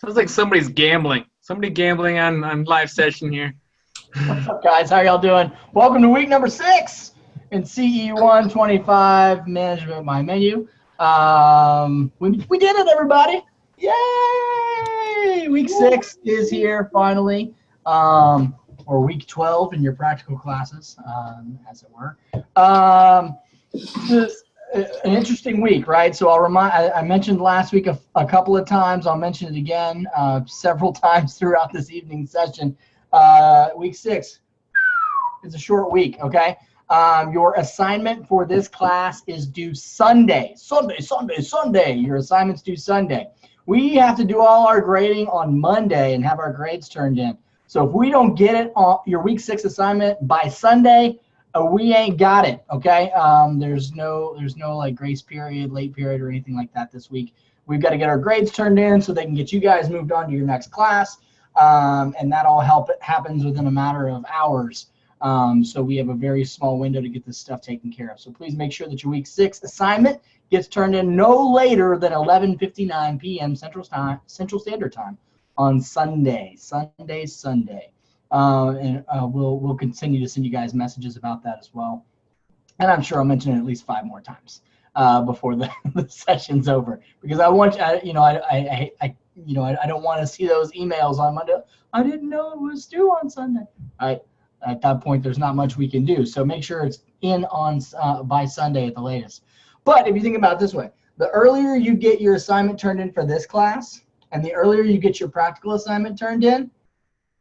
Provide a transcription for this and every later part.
Sounds like somebody's gambling. Somebody gambling on live session here. What's up, guys? How y'all doing? Welcome to week number 6 in CE 125 Management by Menu. We did it, everybody! Yay! Week 6 is here finally, or week 12 in your practical classes, as it were. This is an interesting week, right? So I mentioned last week a couple of times. I'll mention it again several times throughout this evening session. Week 6 is a short week, okay? Your assignment for this class is due Sunday. Sunday. Your assignment's due Sunday. We have to do all our grading on Monday and have our grades turned in. So if we don't get it on your week 6 assignment by Sunday, we ain't got it, okay? There's no like grace period, late period, or anything like that this week. We've got to get our grades turned in so they can get you guys moved on to your next class. And that all happens within a matter of hours. So we have a very small window to get this stuff taken care of. So please make sure that your week 6 assignment gets turned in no later than 11:59 p.m. Central Standard Time on Sunday. And we'll continue to send you guys messages about that as well. And I'm sure I'll mention it at least 5 more times before the session's over, because I want I don't want to see those emails on Monday. I didn't know it was due on Sunday. At that point, there's not much we can do. So make sure it's in on by Sunday at the latest. But if you think about it this way, the earlier you get your assignment turned in for this class, and the earlier you get your practical assignment turned in,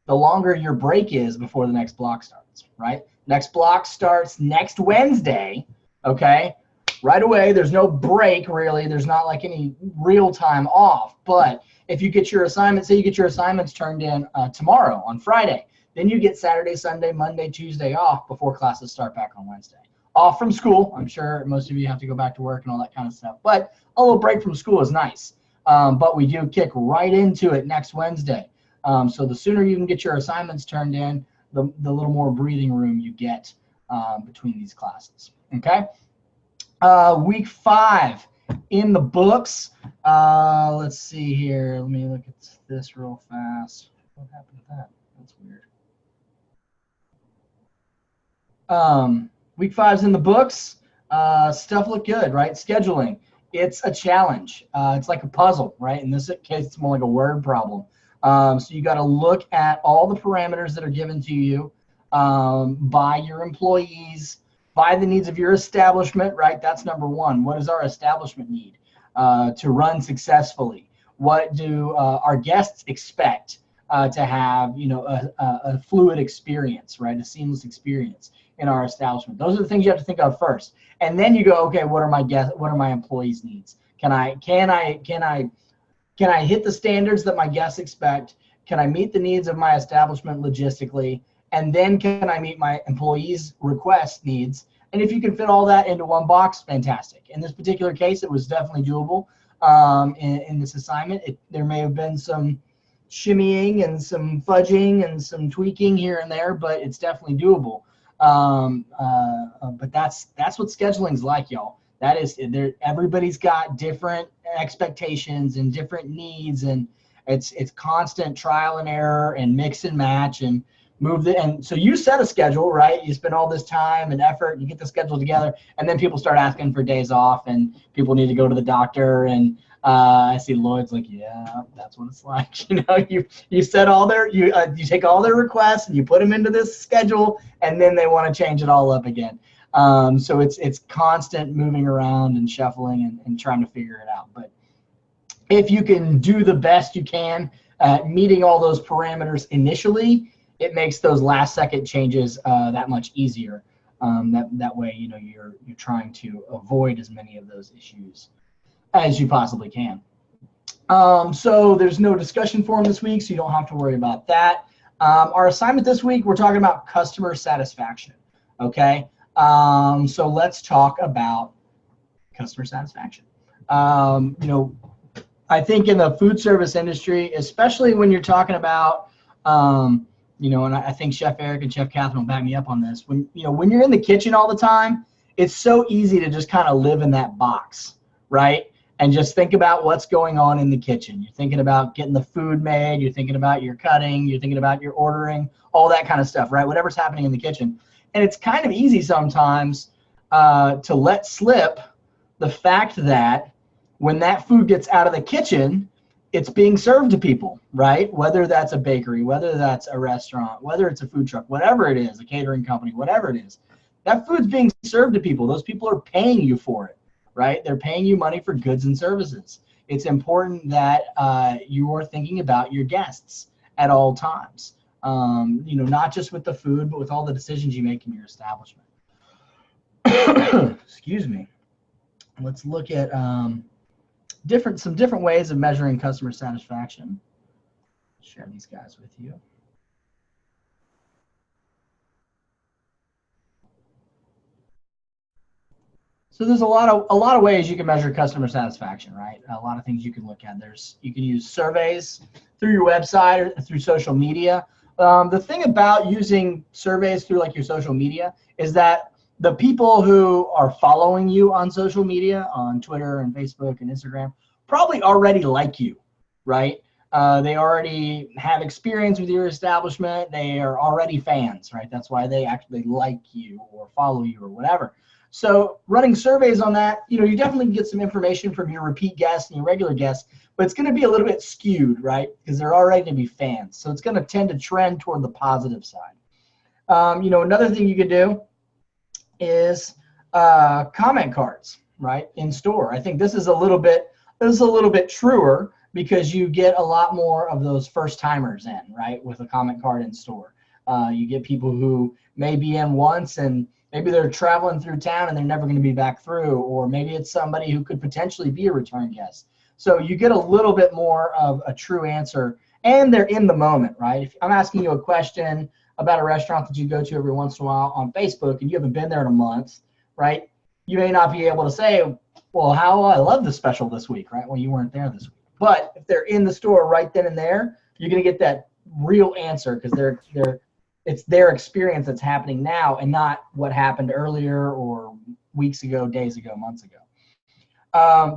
the longer your break is before the next block starts, right? Next block starts next Wednesday, okay? Right away, there's no break really. There's not like any real time off. But if you get your assignment, say you get your assignments turned in tomorrow on Friday, then you get Saturday, Sunday, Monday, Tuesday off before classes start back on Wednesday. Off from school. I'm sure most of you have to go back to work and all that kind of stuff. But a little break from school is nice. But we do kick right into it next Wednesday. So the sooner you can get your assignments turned in, the little more breathing room you get between these classes. Okay? Week 5 in the books. Let's see here. Let me look at this real fast. What happened to that? That's weird. Week 5's in the books. Stuff looked good, right? Scheduling. It's a challenge. It's like a puzzle, right? In this case, it's more like a word problem. So you got to look at all the parameters that are given to you by your employees, by the needs of your establishment, right? That's number 1. What does our establishment need to run successfully? What do our guests expect to have, a fluid experience, right? A seamless experience in our establishment. Those are the things you have to think of first. And then you go, okay, what are my employees' needs? Can I hit the standards that my guests expect? Can I meet the needs of my establishment logistically? And then can I meet my employees' request needs? And if you can fit all that into one box, fantastic. In this particular case, it was definitely doable in this assignment. There may have been some shimmying and some fudging and some tweaking here and there, but it's definitely doable. But that's what scheduling's like, y'all. That is, everybody's got different expectations and different needs, and it's constant trial and error and mix and match and and so you set a schedule, right? You spend all this time and effort, you get the schedule together, and then people start asking for days off, and people need to go to the doctor, and I see Lloyd's like, yeah, that's what it's like. You set all you take all their requests and you put them into this schedule, and then they want to change it all up again. So it's constant moving around and shuffling and trying to figure it out. But if you can do the best you can at meeting all those parameters initially, it makes those last second changes that much easier. That way, you're trying to avoid as many of those issues as you possibly can. So there's no discussion forum this week, so you don't have to worry about that. Our assignment this week, we're talking about customer satisfaction. Okay. So let's talk about customer satisfaction. I think in the food service industry, especially when you're talking about, and I think Chef Eric and Chef Catherine will back me up on this. When you're in the kitchen all the time, it's so easy to just kind of live in that box, right? and just think about what's going on in the kitchen. You're thinking about getting the food made. You're thinking about your cutting. You're thinking about your ordering, all that kind of stuff, right? Whatever's happening in the kitchen. And it's kind of easy sometimes to let slip the fact that when that food gets out of the kitchen, it's being served to people, right? Whether that's a bakery, whether that's a restaurant, whether it's a food truck, whatever it is, a catering company, whatever it is, that food's being served to people. Those people are paying you for it, right? They're paying you money for goods and services. It's important that you are thinking about your guests at all times. Not just with the food, but with all the decisions you make in your establishment. Excuse me. Let's look at some different ways of measuring customer satisfaction. Share these guys with you. So there's a lot of ways you can measure customer satisfaction, right? A lot of things you can look at. You can use surveys through your website or through social media. The thing about using surveys through like your social media is that the people who are following you on social media, on Twitter and Facebook and Instagram, probably already like you, right? They already have experience with your establishment. They are already fans, right? That's why they actually like you or follow you or whatever. So running surveys on that, you definitely get some information from your repeat guests and your regular guests, but it's going to be a little bit skewed, right? Because they're already going to be fans. So it's going to tend to trend toward the positive side. Another thing you could do is comment cards, right, in store. I think this is a little bit truer because you get a lot more of those first timers in, right, with a comment card in store. You get people who may be in once and maybe they're traveling through town and they're never going to be back through, or maybe it's somebody who could potentially be a return guest. So you get a little bit more of a true answer, and they're in the moment, right? If I'm asking you a question about a restaurant that you go to every once in a while on Facebook and you haven't been there in a month, right? You may not be able to say, well, I love the special this week, right? Well, you weren't there this week. But if they're in the store right then and there, you're going to get that real answer because it's their experience that's happening now and not what happened earlier or weeks ago, days ago, months ago.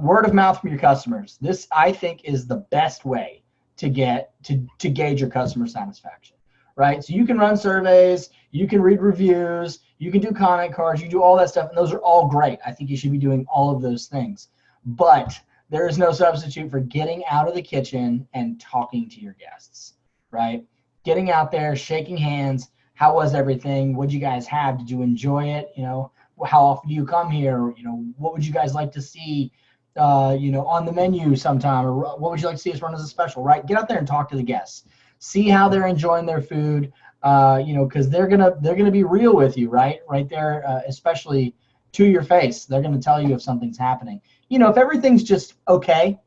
Word of mouth from your customers. This, I think, is the best way to gauge your customer satisfaction, right? So you can run surveys, you can read reviews, you can do comment cards, you do all that stuff, and those are all great. I think you should be doing all of those things. But there is no substitute for getting out of the kitchen and talking to your guests, right? Getting out there, shaking hands. How was everything? What did you guys have? Did you enjoy it? How often do you come here? What would you guys like to see, on the menu sometime? Or what would you like to see us run as a special, right? Get out there and talk to the guests. See how they're enjoying their food, because they're gonna be real with you, right? Right there, especially to your face. They're gonna tell you if something's happening. If everything's just okay,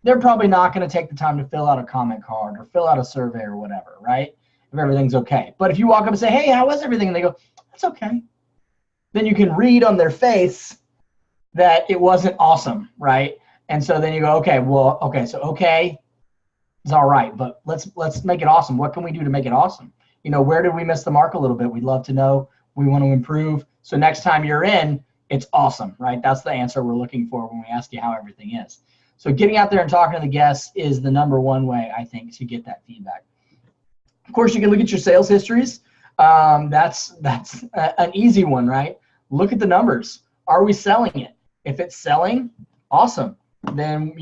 they're probably not going to take the time to fill out a comment card or fill out a survey or whatever, right? If everything's okay. But if you walk up and say, hey, how was everything? And they go, that's okay. Then you can read on their face that it wasn't awesome, right? And so then you go, so okay is all right, but let's make it awesome. What can we do to make it awesome? Where did we miss the mark a little bit? We'd love to know. We want to improve. So next time you're in, it's awesome, right? That's the answer we're looking for when we ask you how everything is. So getting out there and talking to the guests is the number one way, I think, to get that feedback. Of course, you can look at your sales histories. That's an easy one, right? Look at the numbers. Are we selling it? If it's selling, awesome. Then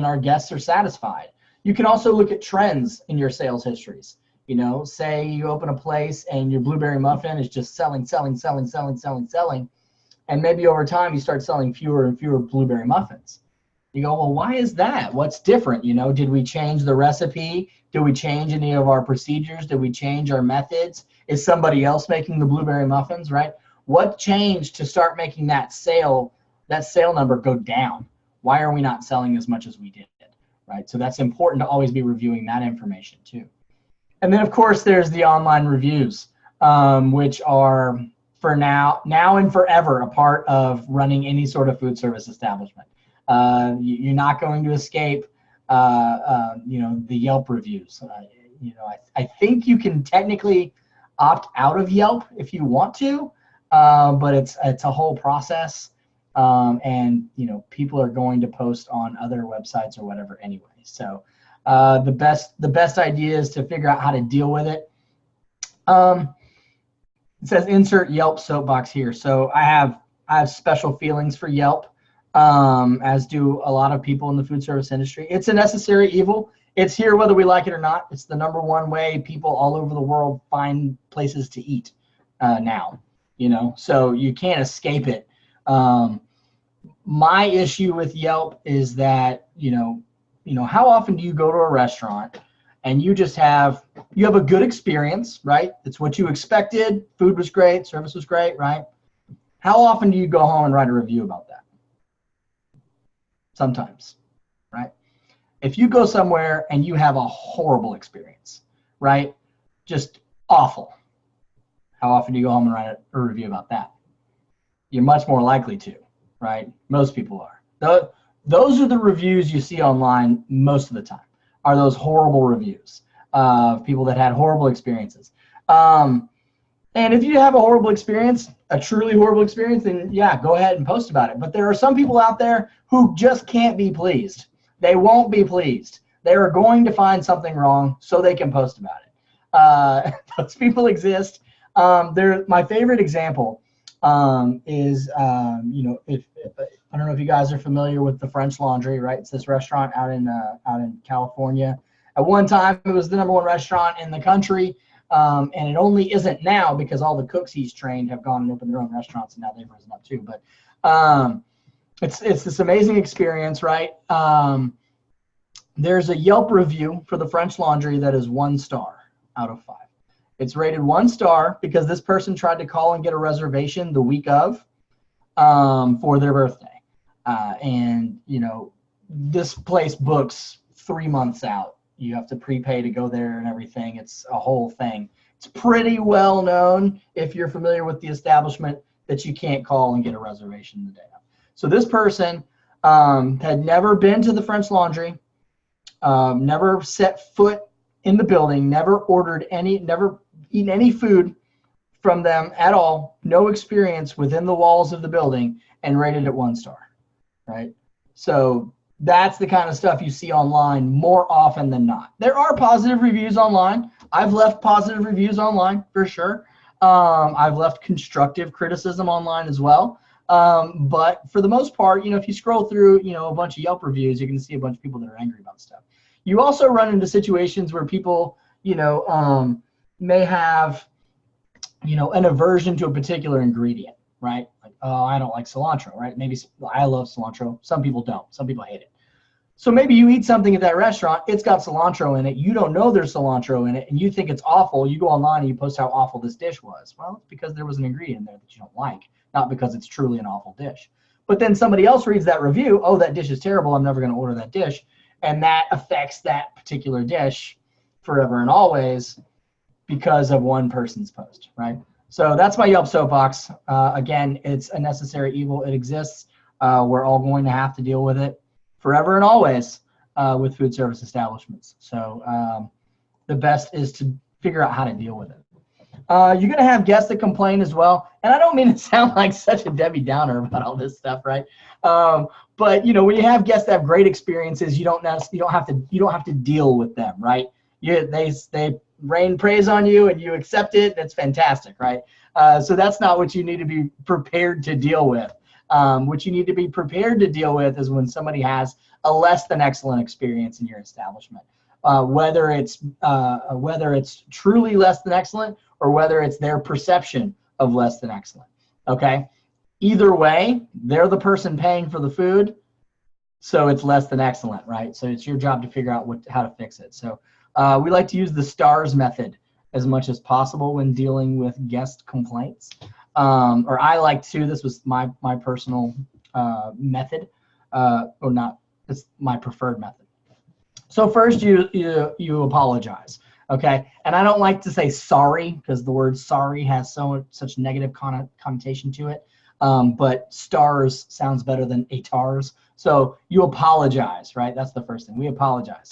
our guests are satisfied. You can also look at trends in your sales histories. Say you open a place and your blueberry muffin is just selling, and maybe over time you start selling fewer and fewer blueberry muffins. You go, well, why is that? What's different? Did we change the recipe? Did we change any of our procedures? Did we change our methods? Is somebody else making the blueberry muffins, right? What changed to start making that sale number go down? Why are we not selling as much as we did, right? So that's important to always be reviewing that information too. And then of course there's the online reviews, which are for now and forever a part of running any sort of food service establishment. You're not going to escape, the Yelp reviews. I think you can technically opt out of Yelp if you want to, but it's a whole process. And people are going to post on other websites or whatever anyway. So the best idea is to figure out how to deal with it. It says insert Yelp soapbox here. So I have special feelings for Yelp, as do a lot of people in the food service industry. It's a necessary evil. It's here whether we like it or not. It's the number one way people all over the world find places to eat now. So you can't escape it. My issue with Yelp is that how often do you go to a restaurant and you have a good experience, right? It's what you expected. Food was great, service was great, right? How often do you go home and write a review about that? Sometimes, right? If you go somewhere and you have a horrible experience, right? Just awful. How often do you go home and write a review about that? You're much more likely to, right? Most people are. Those are the reviews you see online most of the time, are those horrible reviews of people that had horrible experiences. And if you have a horrible experience, a truly horrible experience, then yeah, go ahead and post about it. But there are some people out there who just can't be pleased. They won't be pleased. They are going to find something wrong so they can post about it. Those people exist. My favorite example is, if I don't know if you guys are familiar with the French Laundry, right? It's this restaurant out in California. At one time, it was the #1 restaurant in the country, and it only isn't now because all the cooks he's trained have gone and opened their own restaurants, and now they've risen up too. But it's this amazing experience, right? There's a Yelp review for the French Laundry that is 1 star out of 5. It's rated 1 star because this person tried to call and get a reservation the week of for their birthday. And this place books 3 months out. You have to prepay to go there and everything. It's a whole thing. It's pretty well known, if you're familiar with the establishment, that you can't call and get a reservation the day of. So this person had never been to the French Laundry, never set foot in the building, never eaten any food from them at all, no experience within the walls of the building, and rated it 1 star, right? So that's the kind of stuff you see online more often than not. There are positive reviews online. I've left positive reviews online for sure. I've left constructive criticism online as well. But for the most part, if you scroll through, a bunch of Yelp reviews, you're going to see a bunch of people that are angry about stuff. You also run into situations where people, may have, an aversion to a particular ingredient, right? Like, oh, I don't like cilantro, right? Maybe I love cilantro. Some people don't. Some people hate it. So maybe you eat something at that restaurant, it's got cilantro in it. You don't know there's cilantro in it, and you think it's awful. You go online and you post how awful this dish was. Well, it's because there was an ingredient in there that you don't like, not because it's truly an awful dish. But then somebody else reads that review, oh, that dish is terrible, I'm never going to order that dish. And that affects that particular dish forever and always because of one person's post, right? So that's my Yelp soapbox. Again, it's a necessary evil. It exists. We're all going to have to deal with it forever and always with food service establishments. So the best is to figure out how to deal with it. You're going to have guests that complain as well. And I don't mean to sound like such a Debbie Downer about all this stuff, right? But when you have guests that have great experiences, you don't have to deal with them, right? They rain praise on you and you accept it. That's fantastic, right? So that's not what you need to be prepared to deal with. What you need to be prepared to deal with is when somebody has a less than excellent experience in your establishment, whether it's truly less than excellent or whether it's their perception of less than excellent. Okay. Either way, they're the person paying for the food, so it's less than excellent, right? So it's your job to figure out how to fix it. So we like to use the STARS method as much as possible when dealing with guest complaints. Or I like to. This was my personal method, or not. It's my preferred method. So first, you apologize, okay? And I don't like to say sorry because the word sorry has such negative connotation to it. But STARS sounds better than ATARS. So you apologize, right? That's the first thing. We apologize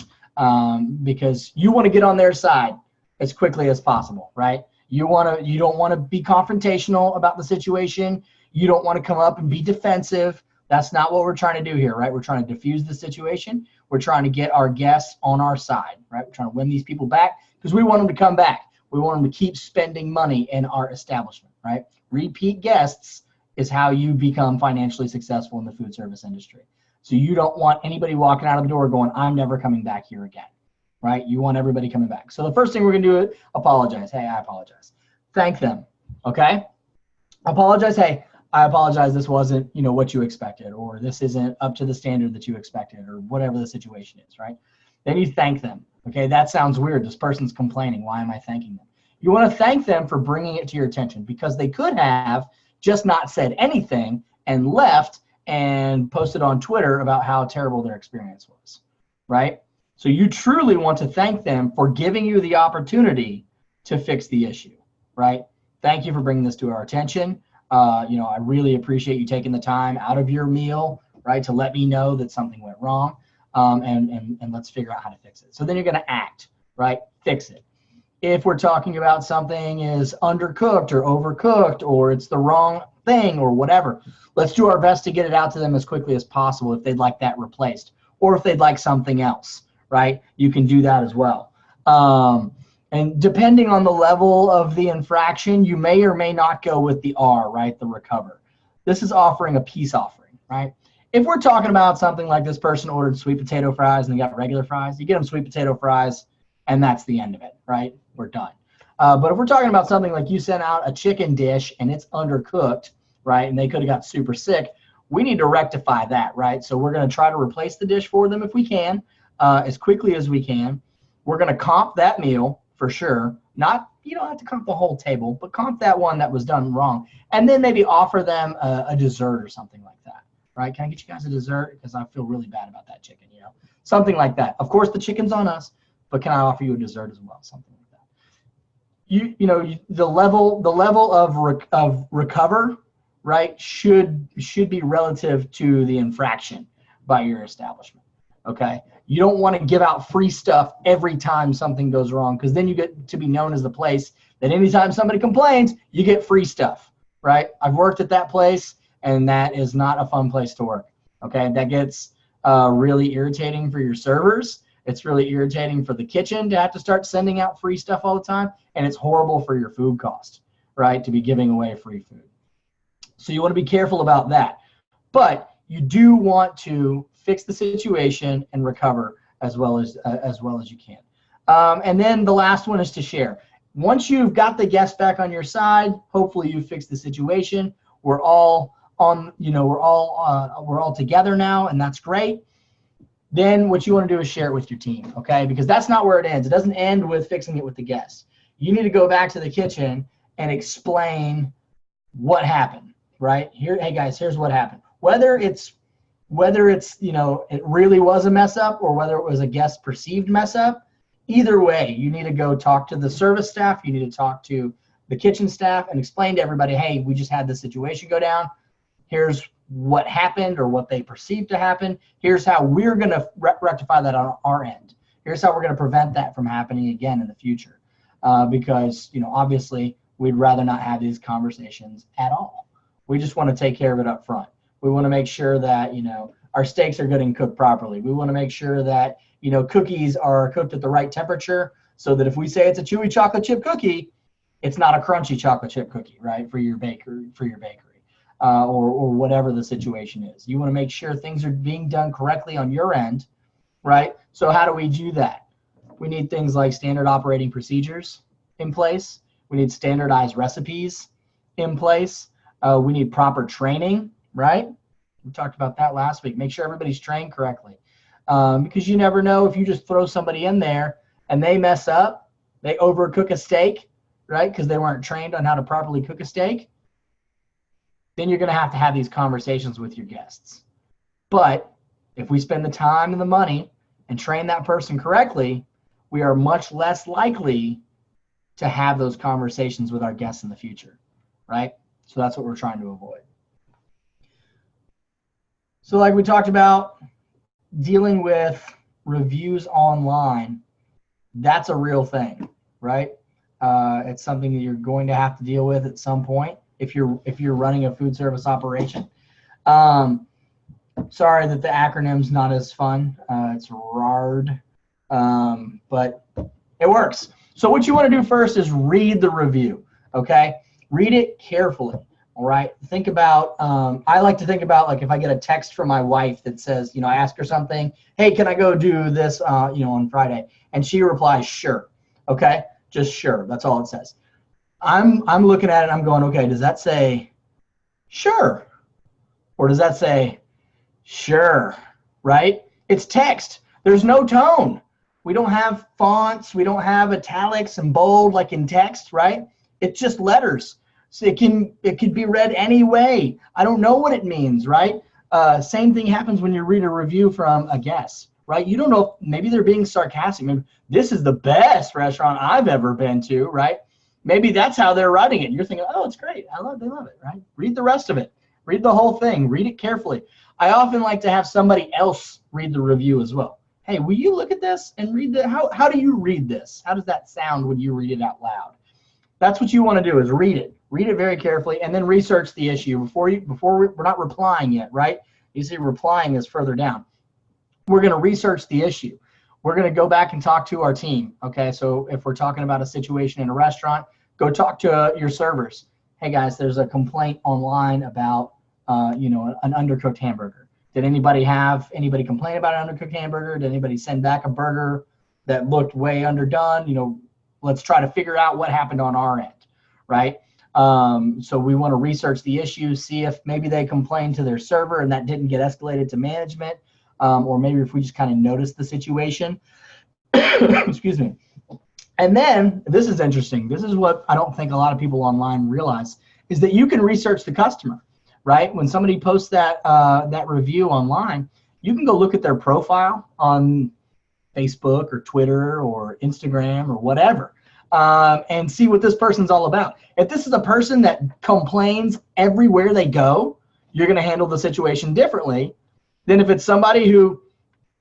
because you want to get on their side as quickly as possible, right? You don't want to be confrontational about the situation. You don't want to come up and be defensive. That's not what we're trying to do here, right? We're trying to diffuse the situation. We're trying to get our guests on our side, right? We're trying to win these people back because we want them to come back. We want them to keep spending money in our establishment, right? Repeat guests is how you become financially successful in the food service industry. So you don't want anybody walking out of the door going, I'm never coming back here again, right? You want everybody coming back. So the first thing we're going to do is apologize. Hey, I apologize. Thank them, okay? Apologize. Hey, I apologize. This wasn't, what you expected, or this isn't up to the standard that you expected, or whatever the situation is, right? Then you thank them. Okay, that sounds weird. This person's complaining. Why am I thanking them? You want to thank them for bringing it to your attention, because they could have just not said anything and left and posted on Twitter about how terrible their experience was, right? So you truly want to thank them for giving you the opportunity to fix the issue, right? Thank you for bringing this to our attention. I really appreciate you taking the time out of your meal, right, to let me know that something went wrong, and let's figure out how to fix it. So then you're going to act, right? Fix it. If we're talking about something is undercooked or overcooked, or it's the wrong thing or whatever, let's do our best to get it out to them as quickly as possible if they'd like that replaced, or if they'd like something else, right? You can do that as well. And depending on the level of the infraction, you may or may not go with the R, right? The recover. This is offering a peace offering, right? If we're talking about something like this person ordered sweet potato fries and they got regular fries, you get them sweet potato fries, and that's the end of it, right? We're done. But if we're talking about something like you sent out a chicken dish and it's undercooked, right? And they could have got super sick, we need to rectify that, right? So we're going to try to replace the dish for them if we can, as quickly as we can. We're going to comp that meal for sure. You don't have to comp the whole table, but comp that one that was done wrong. And then maybe offer them a dessert or something like that, right? Can I get you guys a dessert? Because I feel really bad about that chicken, something like that. Of course, the chicken's on us, but can I offer you a dessert as well? Something like that. The level of recover, right, should be relative to the infraction by your establishment. Okay. You don't want to give out free stuff every time something goes wrong, because then you get to be known as the place that anytime somebody complains, you get free stuff, right? I've worked at that place, and that is not a fun place to work. Okay. That gets really irritating for your servers. It's really irritating for the kitchen to have to start sending out free stuff all the time. And it's horrible for your food cost, right, to be giving away free food. So you want to be careful about that. But you do want to fix the situation and recover as well as you can. And then the last one is to share. Once you've got the guest back on your side, hopefully you fixed the situation. We're all on, we're all together now, and that's great. Then what you want to do is share it with your team, okay? Because that's not where it ends. It doesn't end with fixing it with the guests. You need to go back to the kitchen and explain what happened, right? Hey guys, here's what happened. Whether it's it really was a mess up, or whether it was a guest perceived mess up, either way, you need to go talk to the service staff. You need to talk to the kitchen staff and explain to everybody, hey, we just had this situation go down. Here's what happened, or what they perceived to happen. Here's how we're going to rectify that on our end. Here's how we're going to prevent that from happening again in the future. Because, obviously, we'd rather not have these conversations at all. We just want to take care of it up front. We want to make sure that, our steaks are getting cooked properly. We want to make sure that, cookies are cooked at the right temperature, so that if we say it's a chewy chocolate chip cookie, it's not a crunchy chocolate chip cookie, right, for your bakery, or whatever the situation is. You want to make sure things are being done correctly on your end, right? So how do we do that? We need things like standard operating procedures in place. We need standardized recipes in place. We need proper training, right? We talked about that last week. Make sure everybody's trained correctly. Because you never know, if you just throw somebody in there and they mess up, they overcook a steak, right? Because they weren't trained on how to properly cook a steak. Then you're going to have these conversations with your guests. But if we spend the time and the money and train that person correctly, we are much less likely to have those conversations with our guests in the future, right? So that's what we're trying to avoid. So like we talked about, dealing with reviews online, that's a real thing, right? It's something that you're going to have to deal with at some point. if you're running a food service operation. Sorry that the acronym's not as fun. It's RARD, but it works. So what you want to do first is read the review, okay? Read it carefully, all right? Think about, I like to think about, like, if I get a text from my wife that says, I ask her something, hey, can I go do this, on Friday? And she replies, sure, okay? Just sure, that's all it says. I'm looking at it and I'm going, okay, does that say sure? Or does that say sure, right? It's text. There's no tone. We don't have fonts. We don't have italics and bold like in text, right? It's just letters. So it could be read any way. I don't know what it means, right? Same thing happens when you read a review from a guest, right? You don't know, maybe they're being sarcastic. Maybe this is the best restaurant I've ever been to, right? Maybe that's how they're writing it. You're thinking, oh, it's great. They love it, right? Read the rest of it. Read the whole thing. Read it carefully. I often like to have somebody else read the review as well. Hey, will you look at this and read how do you read this? How does that sound when you read it out loud? That's what you want to do, is read it. Read it very carefully and then research the issue we're not replying yet, right? You see, replying is further down. We're going to research the issue. We're going to go back and talk to our team. Okay, so if we're talking about a situation in a restaurant, go talk to your servers. Hey guys, there's a complaint online about an undercooked hamburger. Did anybody complain about an undercooked hamburger? Did anybody send back a burger that looked way underdone? Let's try to figure out what happened on our end, right? So we want to research the issue, see if maybe they complained to their server and that didn't get escalated to management, or maybe if we just kind of noticed the situation. Excuse me. And then, this is interesting. This is what I don't think a lot of people online realize, is that you can research the customer, right? When somebody posts that review online, you can go look at their profile on Facebook or Twitter or Instagram or whatever, and see what this person's all about. If this is a person that complains everywhere they go, you're going to handle the situation differently than if it's somebody who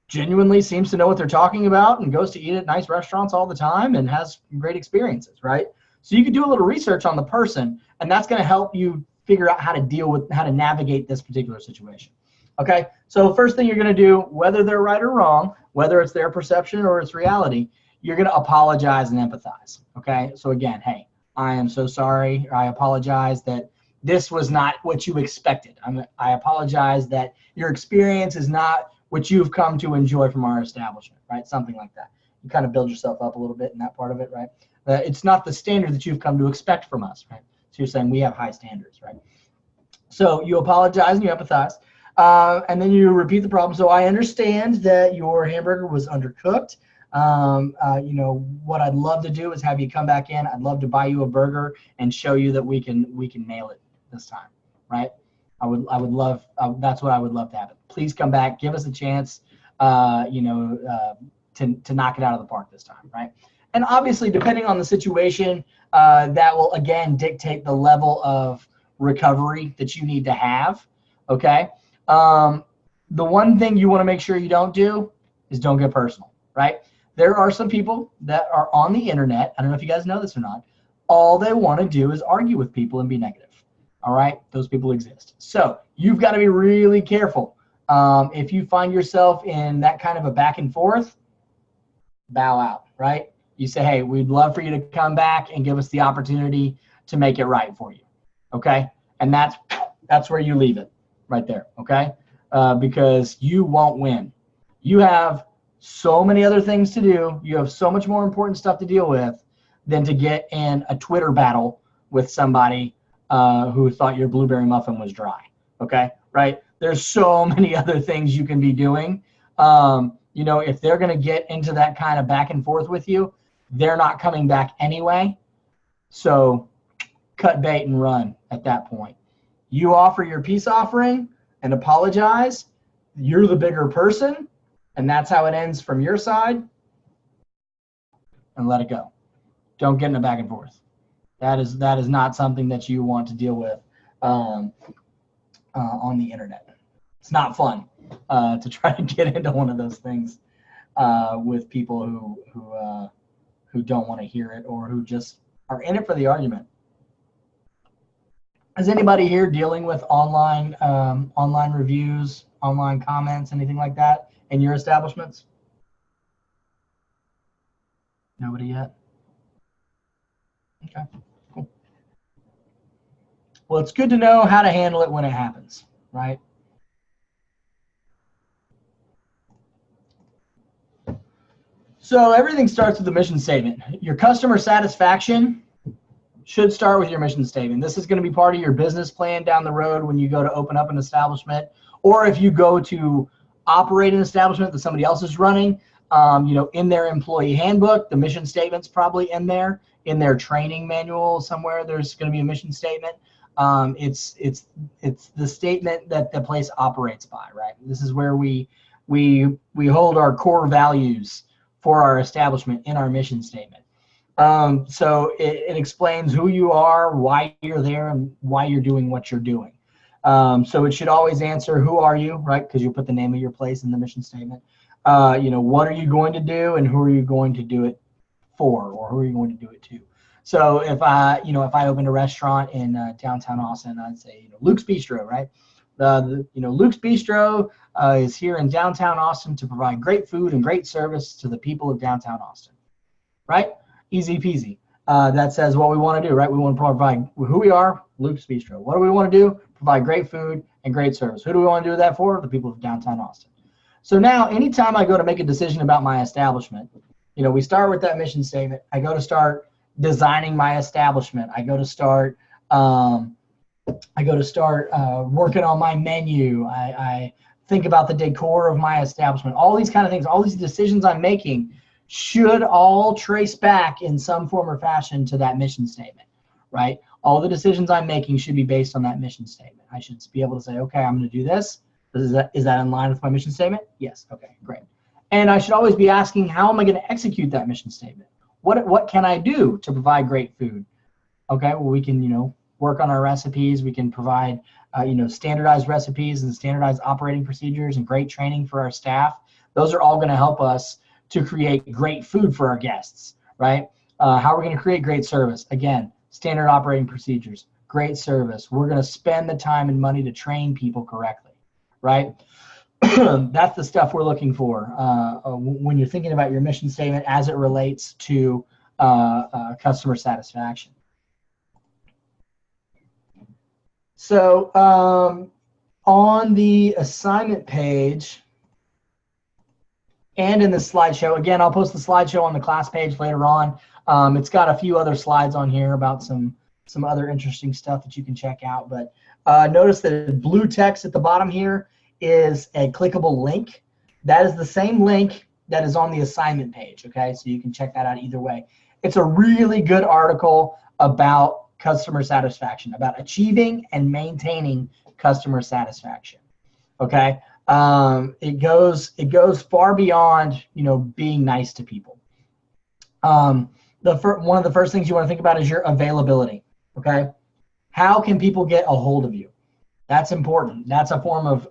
genuinely seems to know what they're talking about and goes to eat at nice restaurants all the time and has great experiences, right? So you can do a little research on the person, and that's going to help you figure out how to navigate this particular situation. Okay, so first thing you're going to do, whether they're right or wrong, whether it's their perception or it's reality, you're going to apologize and empathize. Okay, so again, hey, I am so sorry. I apologize that this was not what you expected. I apologize that your experience is not what you've come to enjoy from our establishment, right? Something like that. You kind of build yourself up a little bit in that part of it, right? It's not the standard that you've come to expect from us, right? So you're saying we have high standards, right? So you apologize and you empathize, and then you repeat the problem. So I understand that your hamburger was undercooked. What I'd love to do is have you come back in. I'd love to buy you a burger and show you that we can nail it this time, right? I would love, that's what I would love to happen. Please come back, give us a chance, to knock it out of the park this time, right? And obviously, depending on the situation, that will again dictate the level of recovery that you need to have, okay? The one thing you want to make sure you don't do is don't get personal, right? There are some people that are on the internet, I don't know if you guys know this or not, all they want to do is argue with people and be negative. All right, those people exist. So you've got to be really careful. If you find yourself in that kind of a back and forth, bow out, right? You say, hey, we'd love for you to come back and give us the opportunity to make it right for you, okay? And that's where you leave it, right there, okay? Because you won't win. You have so many other things to do. You have so much more important stuff to deal with than to get in a Twitter battle with somebody who thought your blueberry muffin was dry, okay, right? There's so many other things you can be doing. If they're going to get into that kind of back and forth with you, they're not coming back anyway. So cut bait and run at that point. You offer your peace offering and apologize. You're the bigger person, and that's how it ends from your side, and let it go. Don't get in a back and forth. That is not something that you want to deal with on the internet. It's not fun to try to get into one of those things with people who don't want to hear it or who just are in it for the argument. Is anybody here dealing with online reviews, online comments, anything like that in your establishments? Nobody yet? Okay, cool. Well, it's good to know how to handle it when it happens, right? So everything starts with the mission statement. Your customer satisfaction should start with your mission statement. This is going to be part of your business plan down the road when you go to open up an establishment, or if you go to operate an establishment that somebody else is running. In their employee handbook, the mission statement's probably in there. In their training manual somewhere, there's going to be a mission statement. It's the statement that the place operates by, right? This is where we hold our core values for our establishment in our mission statement. So it explains who you are, why you're there, and why you're doing what you're doing. So it should always answer, who are you, right? Because you put the name of your place in the mission statement. What are you going to do, and who are you going to do it for, or who are you going to do it to? So if I opened a restaurant in downtown Austin, I'd say, Luke's Bistro, right? Luke's Bistro is here in downtown Austin to provide great food and great service to the people of downtown Austin, right? Easy peasy. That says what we want to do, right? We want to provide who we are, Luke's Bistro. What do we want to do? Provide great food and great service. Who do we want to do that for? The people of downtown Austin. So now, anytime I go to make a decision about my establishment, we start with that mission statement. I go to start designing my establishment. I go to start working on my menu. I think about the decor of my establishment. All these kind of things, all these decisions I'm making should all trace back in some form or fashion to that mission statement, right? All the decisions I'm making should be based on that mission statement. I should be able to say, okay, I'm going to do this. Is that in line with my mission statement? Yes. Okay, great. And I should always be asking, how am I going to execute that mission statement? What can I do to provide great food? Okay, well, we can, work on our recipes. We can provide, standardized recipes and standardized operating procedures and great training for our staff. Those are all going to help us to create great food for our guests, right? How are we going to create great service? Again, standard operating procedures, great service. We're going to spend the time and money to train people correctly, right? That's the stuff we're looking for when you're thinking about your mission statement as it relates to customer satisfaction. So on the assignment page and in the slideshow, again, I'll post the slideshow on the class page later on. It's got a few other slides on here about some other interesting stuff that you can check out. But notice that blue text at the bottom here is a clickable link. That is the same link that is on the assignment page, okay? So you can check that out either way. It's a really good article about customer satisfaction, about achieving and maintaining customer satisfaction, okay? It goes far beyond, being nice to people. One of the first things you want to think about is your availability, okay? How can people get a hold of you? That's important. That's a form of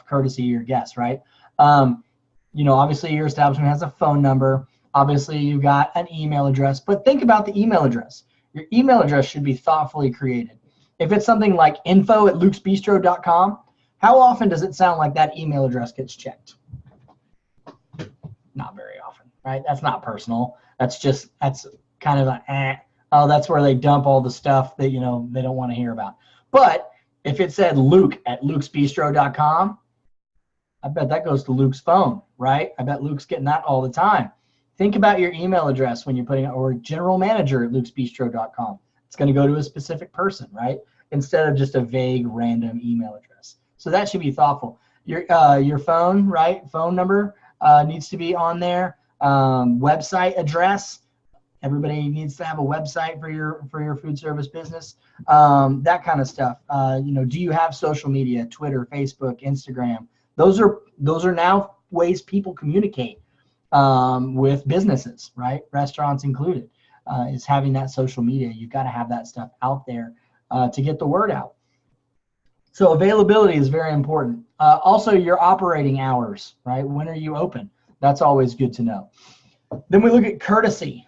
courtesy to your guests, right? Obviously your establishment has a phone number. Obviously you've got an email address, but think about the email address. Your email address should be thoughtfully created. If it's something like info@lukesbistro.com, how often does it sound like that email address gets checked? Not very often, right? That's not personal. That's kind of that's where they dump all the stuff that, they don't want to hear about. But if it said Luke@lukesbistro.com, I bet that goes to Luke's phone, right? I bet Luke's getting that all the time. Think about your email address when you're putting it, or general manager at lukesbistro.com. It's going to go to a specific person, right? Instead of just a vague random email address. So that should be thoughtful. Your phone, right? Phone number needs to be on there. Website address. Everybody needs to have a website for your food service business. That kind of stuff. Do you have social media? Twitter, Facebook, Instagram. Those are now ways people communicate with businesses, right? Restaurants included, is having that social media. You've got to have that stuff out there to get the word out. So availability is very important. Also, your operating hours, right? When are you open? That's always good to know. Then we look at courtesy.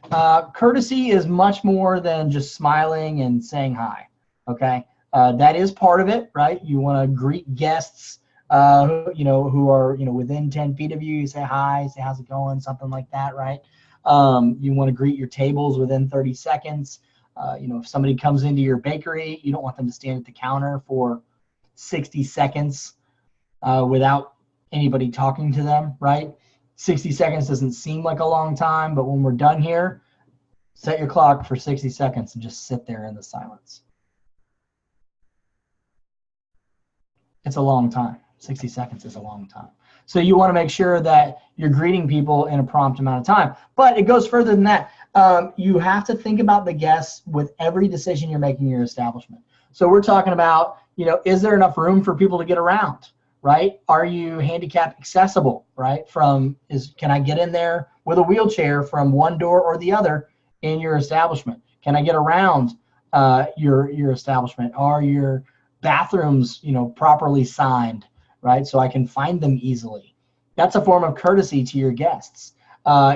Courtesy is much more than just smiling and saying hi. Okay, that is part of it, right? You want to greet guests, who are within 10 feet of you. You say hi, say how's it going, something like that, right? You want to greet your tables within 30 seconds. If somebody comes into your bakery, you don't want them to stand at the counter for 60 seconds without anybody talking to them, right? 60 seconds doesn't seem like a long time, but when we're done here, set your clock for 60 seconds and just sit there in the silence. It's a long time. 60 seconds is a long time. So you want to make sure that you're greeting people in a prompt amount of time. But it goes further than that. You have to think about the guests with every decision you're making in your establishment. So we're talking about, is there enough room for people to get around, right? Are you handicap accessible, right? Can I get in there with a wheelchair from one door or the other in your establishment? Can I get around your establishment? Are your bathrooms, properly signed, right? So I can find them easily. That's a form of courtesy to your guests.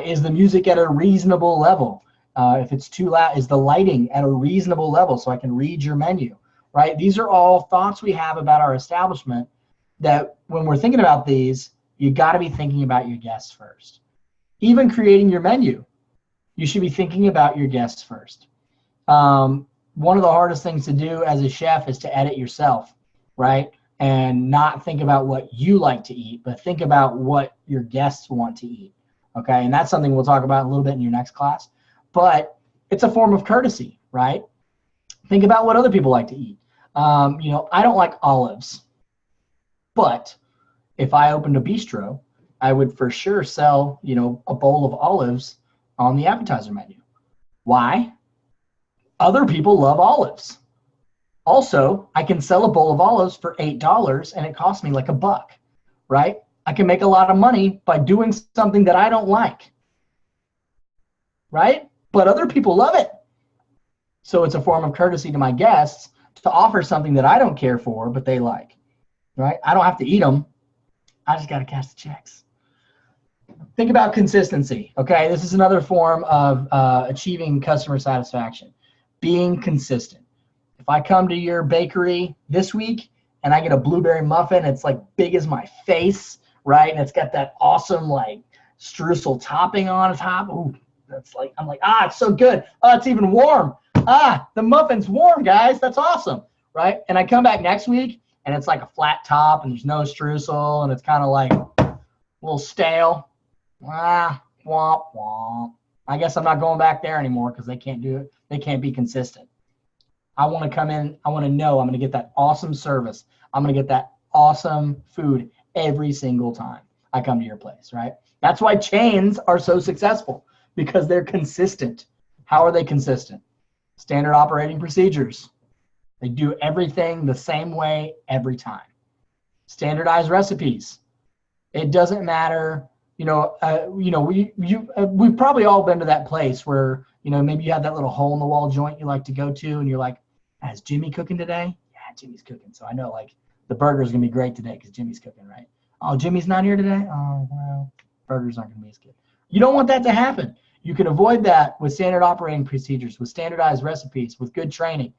Is the music at a reasonable level? If it's too loud, is the lighting at a reasonable level so I can read your menu, right? These are all thoughts we have about our establishment that when we're thinking about these, you got to be thinking about your guests first. Even creating your menu, you should be thinking about your guests first. One of the hardest things to do as a chef is to edit yourself, right? And not think about what you like to eat, but think about what your guests want to eat, okay? And that's something we'll talk about a little bit in your next class. But it's a form of courtesy, right? Think about what other people like to eat. I don't like olives, but if I opened a bistro, I would for sure sell, a bowl of olives on the appetizer menu. Why? Other people love olives. Also, I can sell a bowl of olives for $8 and it costs me like $1, right? I can make a lot of money by doing something that I don't like, right? But other people love it. So it's a form of courtesy to my guests to offer something that I don't care for, but they like, right? I don't have to eat them. I just got to cash the checks. Think about consistency, okay? This is another form of achieving customer satisfaction. Being consistent. If I come to your bakery this week and I get a blueberry muffin, it's like big as my face, right? And it's got that awesome like streusel topping on top. Ooh, I'm like, it's so good. Oh, it's even warm. The muffin's warm, guys. That's awesome, right? And I come back next week and it's like a flat top and there's no streusel and it's kind of like a little stale. Womp, womp. I guess I'm not going back there anymore because they can't do it. They can't be consistent. I want to come in. I want to know I'm going to get that awesome service. I'm going to get that awesome food every single time I come to your place, right? That's why chains are so successful because they're consistent. How are they consistent? Standard operating procedures. They do everything the same way every time. Standardized recipes. It doesn't matter. We've probably all been to that place where, maybe you have that little hole in the wall joint you like to go to and you're like, is Jimmy cooking today? Yeah, Jimmy's cooking. So I know like the burger's going to be great today because Jimmy's cooking, right? Oh, Jimmy's not here today? Oh, well, burgers aren't going to be as good. You don't want that to happen. You can avoid that with standard operating procedures, with standardized recipes, with good training.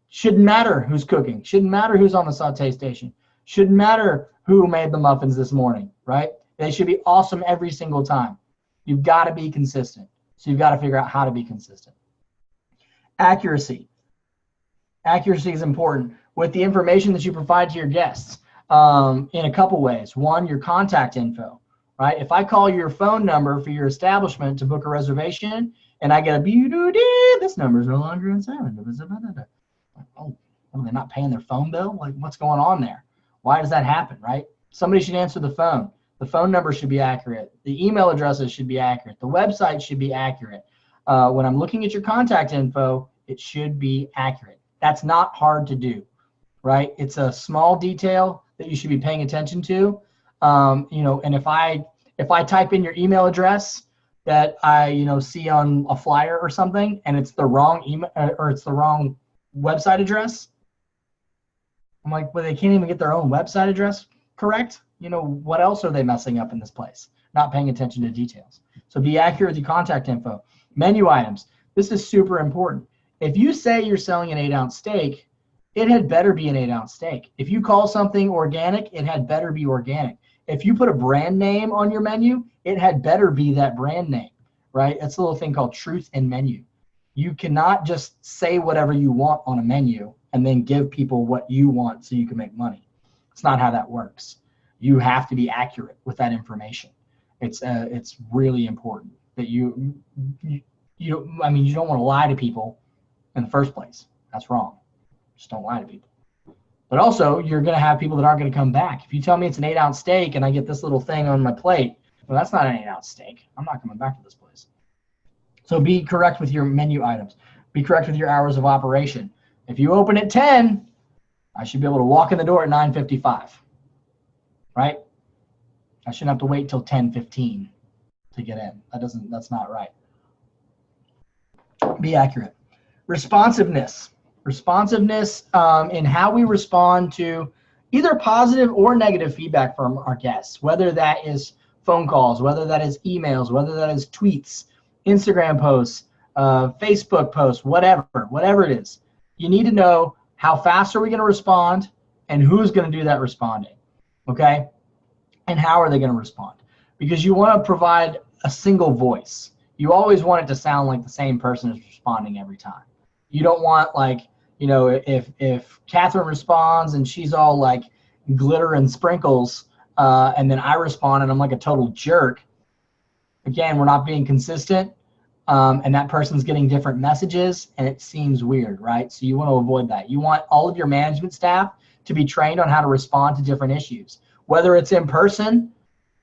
Shouldn't matter who's cooking. Shouldn't matter who's on the saute station. Shouldn't matter who made the muffins this morning, right? They should be awesome every single time. You've got to be consistent. So you've got to figure out how to be consistent. Accuracy. Accuracy is important with the information that you provide to your guests in a couple ways. One, your contact info, right? If I call your phone number for your establishment to book a reservation and I get a this number is no longer in service. Oh, they're not paying their phone bill? Like, what's going on there? Why does that happen, right? Somebody should answer the phone. The phone number should be accurate. The email addresses should be accurate. The website should be accurate. When I'm looking at your contact info, it should be accurate. That's not hard to do, right? It's a small detail that you should be paying attention to. And if I type in your email address that I see on a flyer or something, and it's the wrong email or it's the wrong website address, I'm like, well, they can't even get their own website address correct. What else are they messing up in this place? Not paying attention to details. So be accurate with your contact info. Menu items. This is super important. If you say you're selling an 8-ounce steak, it had better be an 8-ounce steak. If you call something organic, it had better be organic. If you put a brand name on your menu, it had better be that brand name, right? That's a little thing called truth in menu. You cannot just say whatever you want on a menu and then give people what you want so you can make money. It's not how that works. You have to be accurate with that information. It's really important that you don't want to lie to people in the first place. That's wrong. Just don't lie to people. But also, you're going to have people that aren't going to come back. If you tell me it's an 8-ounce steak and I get this little thing on my plate, well, that's not an 8-ounce steak. I'm not coming back to this place. So be correct with your menu items. Be correct with your hours of operation. If you open at 10, I should be able to walk in the door at 9:55, right? I shouldn't have to wait till 10:15 to get in. That's not right. Be accurate. Responsiveness in how we respond to either positive or negative feedback from our guests, whether that is phone calls, whether that is emails, whether that is tweets, Instagram posts, Facebook posts, whatever it is. You need to know how fast are we going to respond and who's going to do that responding, okay? And how are they going to respond? Because you want to provide a single voice. You always want it to sound like the same person is responding every time. You don't want, like, you know, if Catherine responds and she's all like glitter and sprinkles, and then I respond and I'm like a total jerk, again, we're not being consistent, and that person's getting different messages and it seems weird, right? So you want to avoid that. You want all of your management staff to be trained on how to respond to different issues, whether it's in person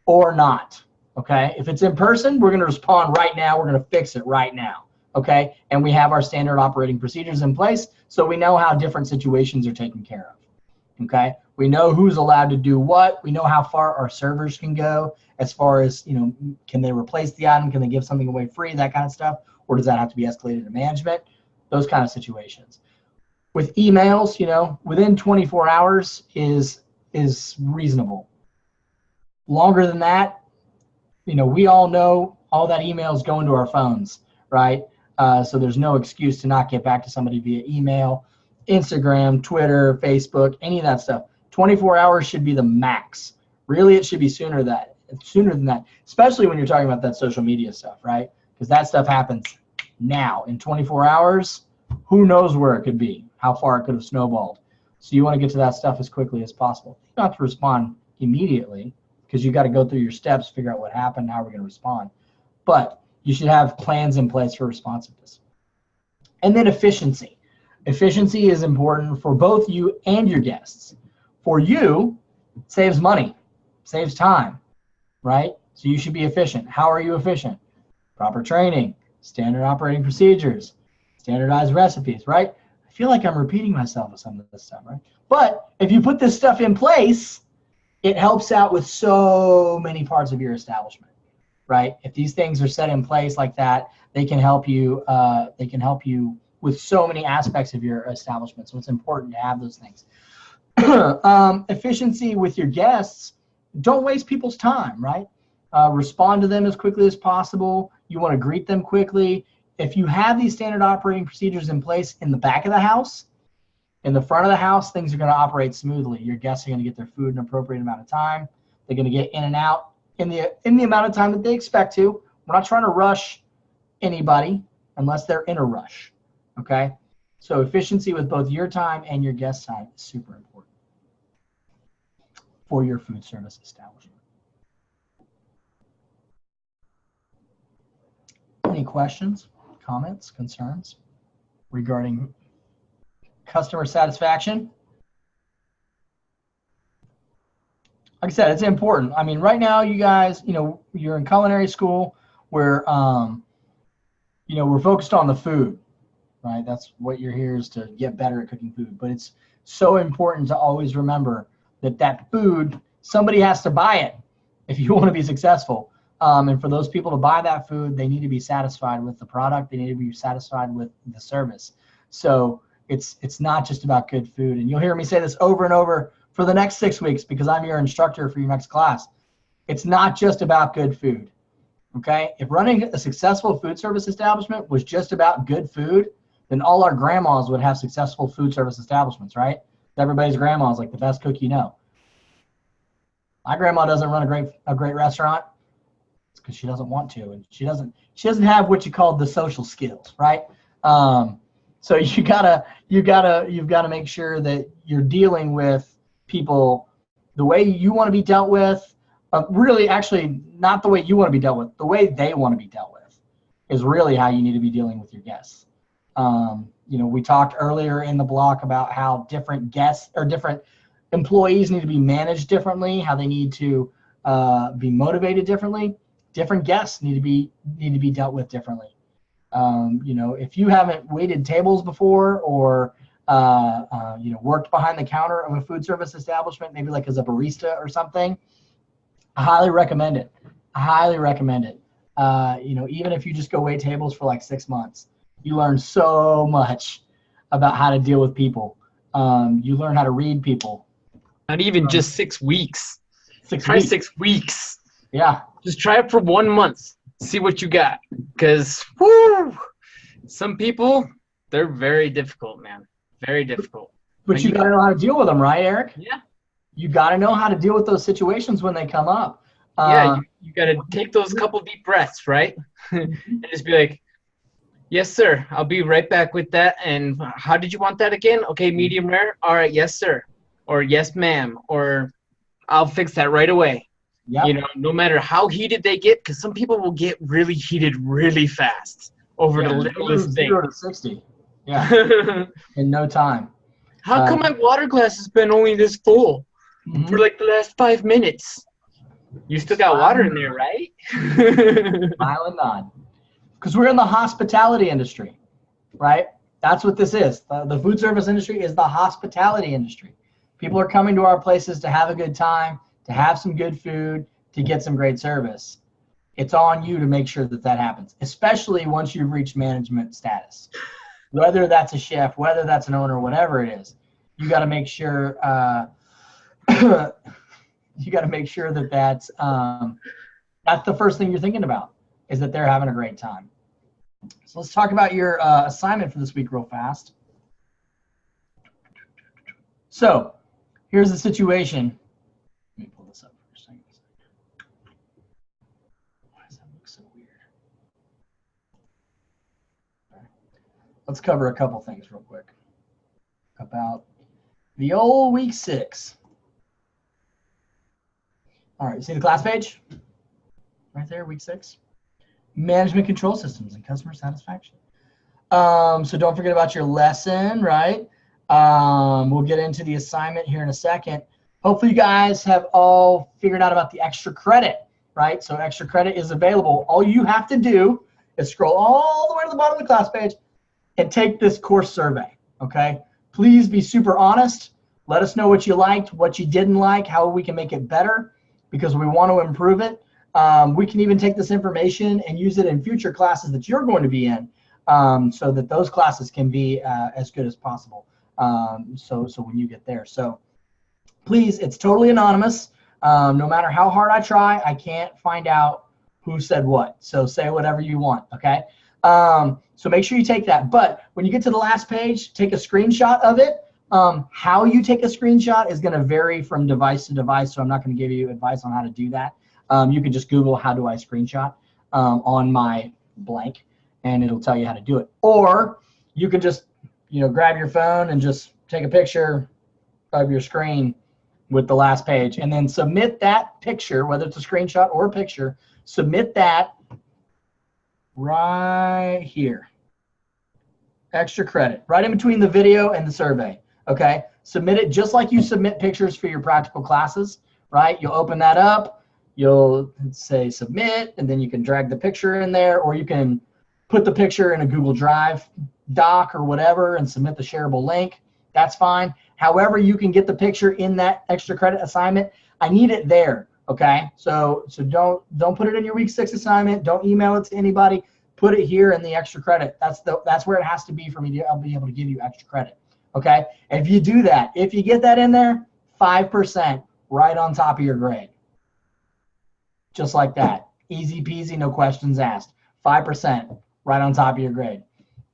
or not, okay? If it's in person, we're going to respond right now. We're going to fix it right now, okay? And we have our standard operating procedures in place, so we know how different situations are taken care of, okay? We know who's allowed to do what. We know how far our servers can go as far as, you know, can they replace the item? Can they give something away free? That kind of stuff. Or does that have to be escalated to management? Those kind of situations. With emails, you know, within 24 hours is reasonable. Longer than that, you know, we all know all that emails go into our phones, right? So there's no excuse to not get back to somebody via email, Instagram, Twitter, Facebook, any of that stuff. 24 hours should be the max. Really, it should be sooner than that, especially when you're talking about that social media stuff, right? Because that stuff happens now. In 24 hours, who knows where it could be, how far it could have snowballed. So you want to get to that stuff as quickly as possible. You don't have to respond immediately because you got to go through your steps, figure out what happened, how we're going to respond. But you should have plans in place for responsiveness. And then efficiency. Efficiency is important for both you and your guests. For you, it saves money, saves time, right? So you should be efficient. How are you efficient? Proper training, standard operating procedures, standardized recipes, right? I feel like I'm repeating myself with some of this stuff, right? But if you put this stuff in place, it helps out with so many parts of your establishment, right? If these things are set in place like that, they can help you. They can help you with so many aspects of your establishment. So it's important to have those things. Efficiency with your guests. Don't waste people's time, right? Respond to them as quickly as possible. You want to greet them quickly. If you have these standard operating procedures in place in the back of the house, in the front of the house, things are going to operate smoothly. Your guests are going to get their food in an appropriate amount of time. They're going to get in and out in the amount of time that they expect to. We're not trying to rush anybody unless they're in a rush, okay? So efficiency with both your time and your guest time is super important for your food service establishment. Any questions, comments, concerns regarding customer satisfaction? Like I said, it's important. I mean, right now, you guys, you know, you're in culinary school where, you know, we're focused on the food, right? That's what you're here is to get better at cooking food. But it's so important to always remember that food, somebody has to buy it if you want to be successful. And for those people to buy that food, they need to be satisfied with the product. They need to be satisfied with the service. So it's not just about good food. And you'll hear me say this over and over for the next 6 weeks because I'm your instructor for your next class. It's not just about good food, okay? If running a successful food service establishment was just about good food, then all our grandmas would have successful food service establishments, right? Everybody's grandma is like the best cook you know. My grandma doesn't run a great restaurant. It's because she doesn't want to, and she doesn't have what you call the social skills, right? So you've got to make sure that you're dealing with people the way you want to be dealt with. Really, actually, not the way you want to be dealt with. The way they want to be dealt with is really how you need to be dealing with your guests. We talked earlier in the block about how different guests or different employees need to be managed differently, how they need to be motivated differently. Different guests need to be dealt with differently. If you haven't waited tables before or worked behind the counter of a food service establishment, maybe like as a barista or something, I highly recommend it. Even if you just go wait tables for like 6 months, you learn so much about how to deal with people. You learn how to read people. Not even just 6 weeks. Try 6 weeks. Yeah. Just try it for 1 month. See what you got. Because, some people, they're very difficult, man. Very difficult. But you got to know how to deal with them, right, Eric? Yeah. You got to know how to deal with those situations when they come up. You got to take those couple deep breaths, right? And just be like, yes, sir. I'll be right back with that. And how did you want that again? Okay, medium rare. All right, yes, sir. Or yes, ma'am. Or I'll fix that right away. Yep. No matter how heated they get, because some people will get really heated really fast over the littlest thing. 0 to 60. Yeah. In no time. How come my water glass has been only this full for like the last 5 minutes? You still got water in there, right? Smile and nod. Because we're in the hospitality industry, right? That's what this is. The food service industry is the hospitality industry. People are coming to our places to have a good time, to have some good food, to get some great service. It's on you to make sure that happens, especially once you've reached management status. Whether that's a chef, whether that's an owner, whatever it is, you got to make sure that's the first thing you're thinking about, is that they're having a great time. So let's talk about your assignment for this week real fast. So here's the situation. Let me pull this up for a second. Why does that look so weird? Okay. Let's cover a couple things real quick about the old week 6. All right, you see the class page? Right there, week 6. Management control systems and customer satisfaction. So don't forget about your lesson, right? We'll get into the assignment here in a second. Hopefully you guys have all figured out about the extra credit, right? So extra credit is available. All you have to do is scroll all the way to the bottom of the class page and take this course survey, okay? Please be super honest. Let us know what you liked, what you didn't like, how we can make it better, because we want to improve it. We can even take this information and use it in future classes that you're going to be in, so that those classes can be as good as possible. So when you get there. So please, it's totally anonymous. No matter how hard I try, I can't find out who said what. So say whatever you want, okay? So make sure you take that. But when you get to the last page, take a screenshot of it. How you take a screenshot is going to vary from device to device, so I'm not going to give you advice on how to do that. You can just Google how do I screenshot on my blank, and it'll tell you how to do it. Or you can just grab your phone and just take a picture of your screen with the last page, and then submit that picture, whether it's a screenshot or a picture, submit that right here. Extra credit, right in between the video and the survey, okay? Submit it just like you submit pictures for your practical classes, right? You'll open that up, you'll say submit, and then you can drag the picture in there, or you can put the picture in a Google Drive doc or whatever and submit the shareable link. That's fine. However you can get the picture in that extra credit assignment, I need it there, okay? So don't put it in your week 6 assignment. Don't email it to anybody. Put it here in the extra credit. That's where it has to be for me to be able to give you extra credit, okay? If you do that, if you get that in there, 5% right on top of your grade. Just like that. Easy peasy, no questions asked. 5% right on top of your grade.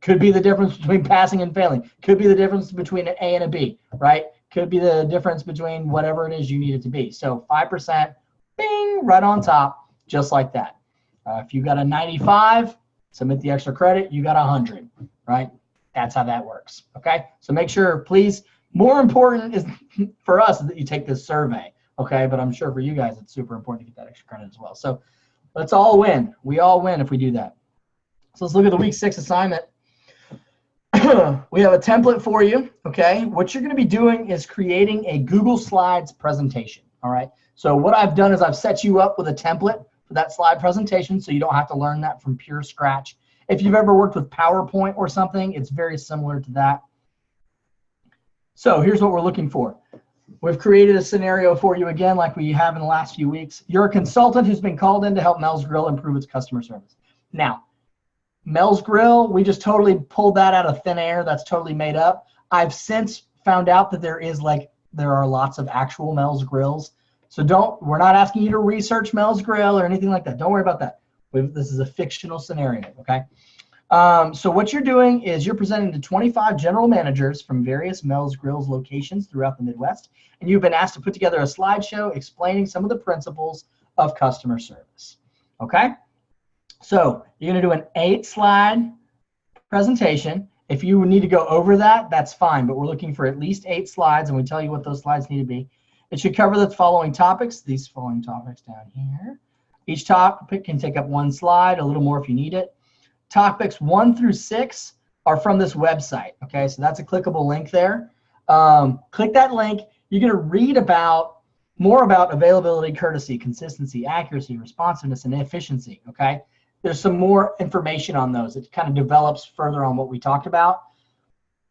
Could be the difference between passing and failing. Could be the difference between an A and a B, right? Could be the difference between whatever it is you need it to be. So 5%, bing, right on top, just like that. If you got a 95, submit the extra credit, you got 100, right? That's how that works, okay? So make sure, please, more important is for us that you take this survey, okay? But I'm sure for you guys, it's super important to get that extra credit as well. So let's all win. We all win if we do that. So let's look at the week 6 assignment. We have a template for you, okay? What you're gonna be doing is creating a Google Slides presentation, all right? So what I've done is I've set you up with a template for that slide presentation so you don't have to learn that from pure scratch. If you've ever worked with PowerPoint or something, it's very similar to that. So here's what we're looking for. We've created a scenario for you again, like we have in the last few weeks. You're a consultant who's been called in to help Mel's Grill improve its customer service. Now, Mel's Grill, we just totally pulled that out of thin air. That's totally made up. I've since found out that there are lots of actual Mel's Grills. So we're not asking you to research Mel's Grill or anything like that. Don't worry about that. This is a fictional scenario, okay? So what you're doing is you're presenting to 25 general managers from various Mel's Grills locations throughout the Midwest, and you've been asked to put together a slideshow explaining some of the principles of customer service, okay? So you're gonna do an 8-slide presentation. If you need to go over that, that's fine, but we're looking for at least 8 slides, and we tell you what those slides need to be. It should cover the following topics, these following topics down here. Each topic can take up 1 slide, a little more if you need it. Topics 1 through 6 are from this website, okay? So that's a clickable link there. Click that link. You're gonna read more about availability, courtesy, consistency, accuracy, responsiveness, and efficiency, okay? There's some more information on those. It kind of develops further on what we talked about.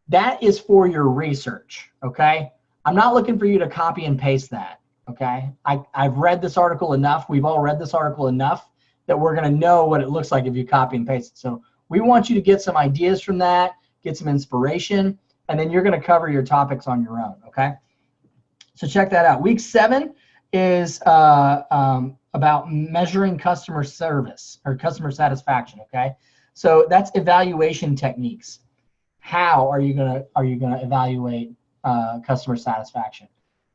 That is for your research, okay? I'm not looking for you to copy and paste that, okay? I've read this article enough. We've all read this article enough that we're gonna know what it looks like if you copy and paste it. So we want you to get some ideas from that, get some inspiration, and then you're gonna cover your topics on your own, okay? So check that out. Week 7 is about measuring customer service or customer satisfaction, okay? So that's evaluation techniques. How are you gonna evaluate customer satisfaction?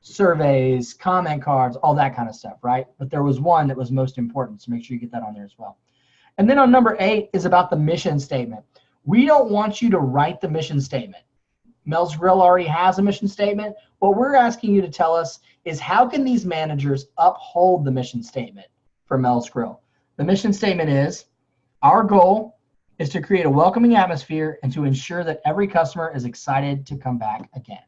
Surveys, comment cards, all that kind of stuff, right? But there was one that was most important, so make sure you get that on there as well. And then on number 8 is about the mission statement. We don't want you to write the mission statement. Mel's Grill already has a mission statement. What we're asking you to tell us is how can these managers uphold the mission statement for Mel's Grill? The mission statement is, our goal is to create a welcoming atmosphere and to ensure that every customer is excited to come back again.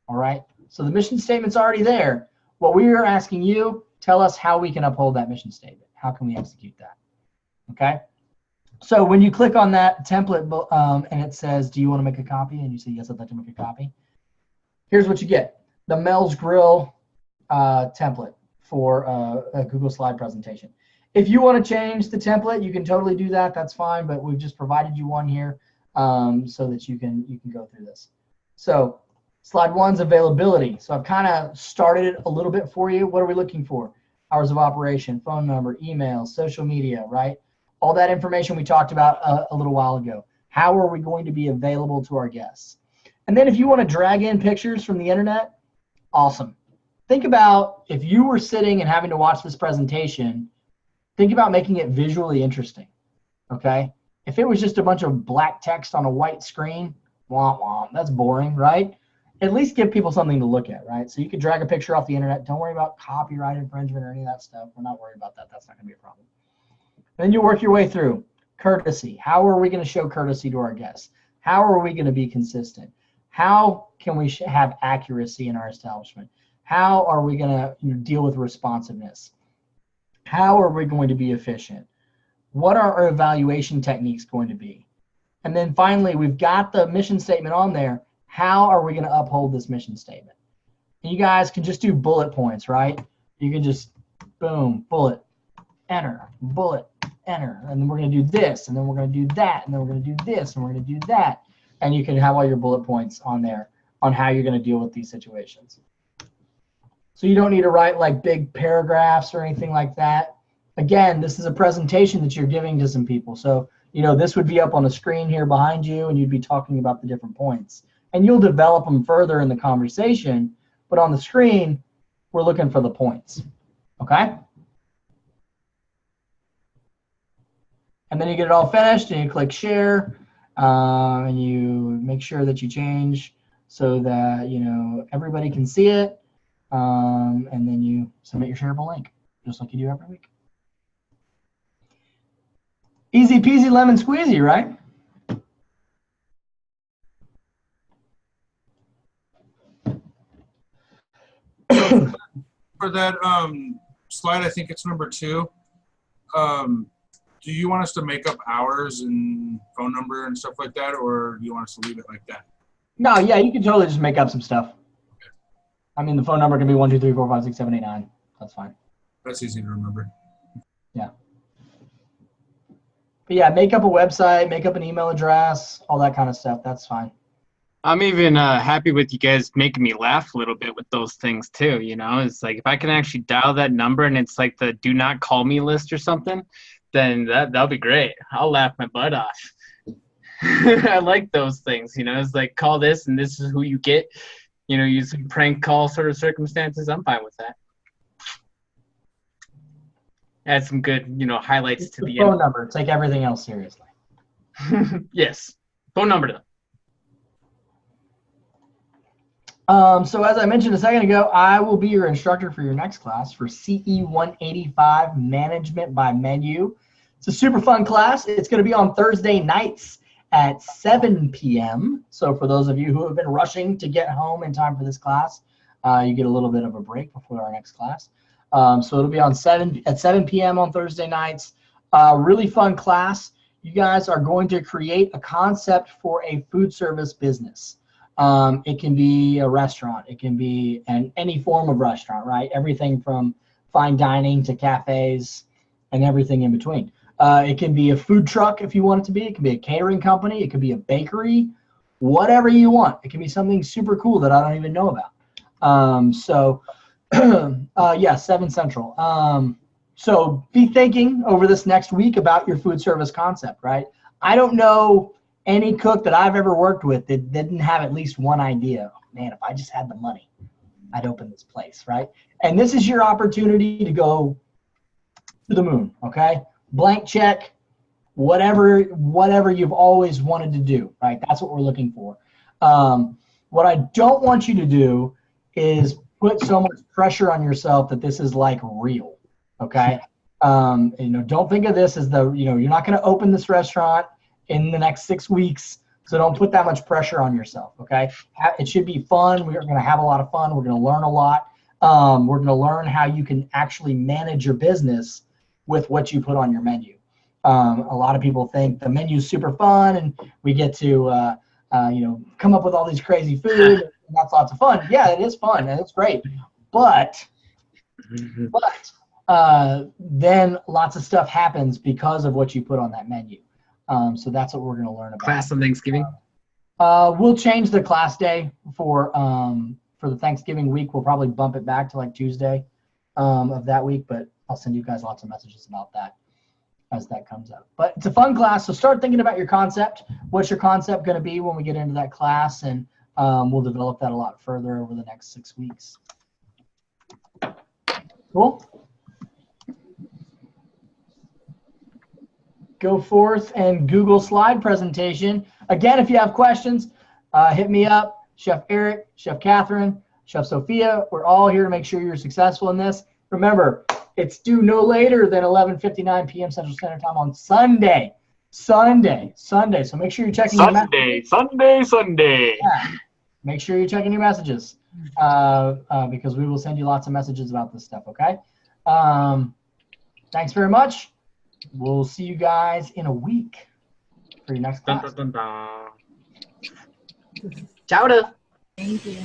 All right? So the mission statement's already there. What we are asking you, tell us how we can uphold that mission statement. How can we execute that? Okay? So when you click on that template and it says, do you want to make a copy? And you say, yes, I'd like to make a copy. Here's what you get. The Mel's Grill template for a Google slide presentation. If you want to change the template, you can totally do that. That's fine, but we've just provided you one here so that you can go through this. So slide 1's availability. So I've kind of started it a little bit for you. What are we looking for? Hours of operation, phone number, email, social media, right? All that information we talked about a little while ago. How are we going to be available to our guests? And then if you want to drag in pictures from the internet, awesome. Think about if you were sitting and having to watch this presentation, think about making it visually interesting, okay? If it was just a bunch of black text on a white screen, womp womp, that's boring, right? At least give people something to look at, right? So you could drag a picture off the internet. Don't worry about copyright infringement or any of that stuff. We're not worried about that. That's not gonna be a problem. Then you work your way through courtesy. How are we going to show courtesy to our guests? How are we going to be consistent? How can we have accuracy in our establishment? How are we going to deal with responsiveness? How are we going to be efficient? What are our evaluation techniques going to be? And then finally, we've got the mission statement on there. How are we going to uphold this mission statement? And you guys can just do bullet points, right? You can just boom, bullet, enter, bullet, enter, and then we're going to do this, and then we're going to do that, and then we're going to do this, and we're going to do that. And you can have all your bullet points on there on how you're going to deal with these situations. So you don't need to write like big paragraphs or anything like that. Again, this is a presentation that you're giving to some people. So You know, this would be up on a screen here behind you, and you'd be talking about the different points. And you'll develop them further in the conversation, but on the screen, we're looking for the points, okay? And then you get it all finished, and you click share, and you make sure that you change so that, you know, everybody can see it, and then you submit your shareable link, just like you do every week. Easy peasy lemon squeezy, right? For that slide, I think it's number 2. Do you want us to make up hours and phone number and stuff like that, or do you want us to leave it like that? No, yeah, you can totally just make up some stuff. Okay. I mean, the phone number can be 1, 2, 3, 4, 5, 6, 7, 8, 9. That's fine. That's easy to remember. Yeah. But yeah, make up a website, make up an email address, all that kind of stuff. That's fine. I'm even happy with you guys making me laugh a little bit with those things too. You know, it's like if I can actually dial that number and it's like the do not call me list or something, then that'll be great. I'll laugh my butt off. I like those things. You know, it's like call this and this is who you get. You know, using prank call sort of circumstances. I'm fine with that. Add some good, you know, highlights it's to the phone number. Take everything else seriously. Yes, phone number though. So as I mentioned a second ago, I will be your instructor for your next class for CE 185 Management by Menu. It's a super fun class. It's going to be on Thursday nights at 7 p.m. So for those of you who have been rushing to get home in time for this class, you get a little bit of a break before our next class. So it'll be on 7 p.m. on Thursday nights. Really fun class. You guys are going to create a concept for a food service business. It can be a restaurant. It can be any form of restaurant, right? Everything from fine dining to cafes and everything in between. It can be a food truck if you want it to be. It can be a catering company. It could be a bakery, whatever you want. It can be something super cool that I don't even know about. Yeah, 7 Central. So be thinking over this next week about your food service concept, right? I don't know any cook that I've ever worked with that didn't have at least one idea. Oh, man, if I just had the money, I'd open this place, right? And this is your opportunity to go to the moon, okay? Blank check, whatever you've always wanted to do, right? That's what we're looking for. What I don't want you to do is put so much pressure on yourself that this is like real, okay? You know, don't think of this as you're not going to open this restaurant in the next 6 weeks, so don't put that much pressure on yourself, okay? It should be fun. We're going to have a lot of fun. We're going to learn a lot. We're going to learn how you can actually manage your business with what you put on your menu. A lot of people think the menu is super fun and we get to come up with all these crazy food and that's lots of fun. Yeah, it is fun and it's great, but then lots of stuff happens because of what you put on that menu. So that's what we're going to learn about. Class on Thanksgiving? We'll change the class day for the Thanksgiving week. We'll probably bump it back to like Tuesday of that week, but I'll send you guys lots of messages about that as that comes up. But it's a fun class, so start thinking about your concept. What's your concept going to be when we get into that class, and we'll develop that a lot further over the next 6 weeks. Cool? Go forth and Google slide presentation. Again, if you have questions, hit me up. Chef Eric, Chef Catherine, Chef Sophia, we're all here to make sure you're successful in this. Remember, it's due no later than 11:59 p.m. Central Standard Time on Sunday. Sunday. So make sure you're checking your messages. Sunday. Yeah. Make sure you're checking your messages because we will send you lots of messages about this stuff, okay? Thanks very much. We'll see you guys in a week for your next class. Ciao. Thank you.